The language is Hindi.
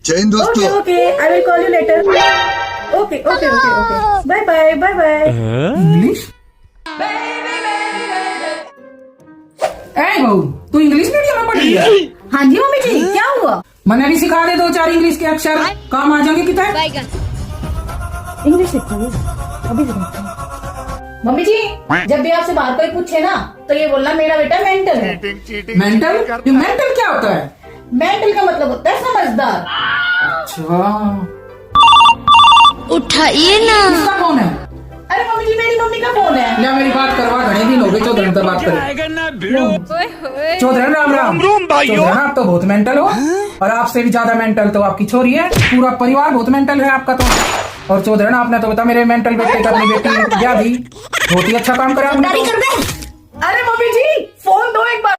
जय हिंद Okay, दोस्तों। okay. I will call you later. Okay, okay, okay, okay. Bye, bye, bye, bye. English? ए बहू, तू इंग्लिश मीडियम में पढ़ी है? हाँ जी मम्मी जी, क्या हुआ? मैंने भी सिखा दे 2-4 इंग्लिश के अक्षर, काम आ जाएंगे कितने? इंग्लिश सीखता हूँ अभी सिखाता हूँ। मम्मी जी, जब भी आपसे बाहर कोई पूछे ना तो ये बोलना मेरा बेटा मेंटल है। मेंटल? ये मेंटल क्या होता है? मेंटल का मतलब होता है समझदार। अच्छा, उठाइए ना। किसका फोन है? अरे मम्मी जी, मेरी मम्मी का फोन है। ले मेरी बात करवा, घने दिन हो गए चौधरी से बात करे। चौधरी राम राम। चौधरी आप तो बहुत मेंटल हो, और आपसे भी ज्यादा मेंटल तो आपकी छोरी है। पूरा परिवार बहुत मेंटल है आपका तो। और चौधरी आपने तो बता मेरे मेंटल बेटे का अपनी बेटी क्या दी, बहुत ही अच्छा काम करा आपने तो। अरे मम्मी जी, फोन दो एक बार।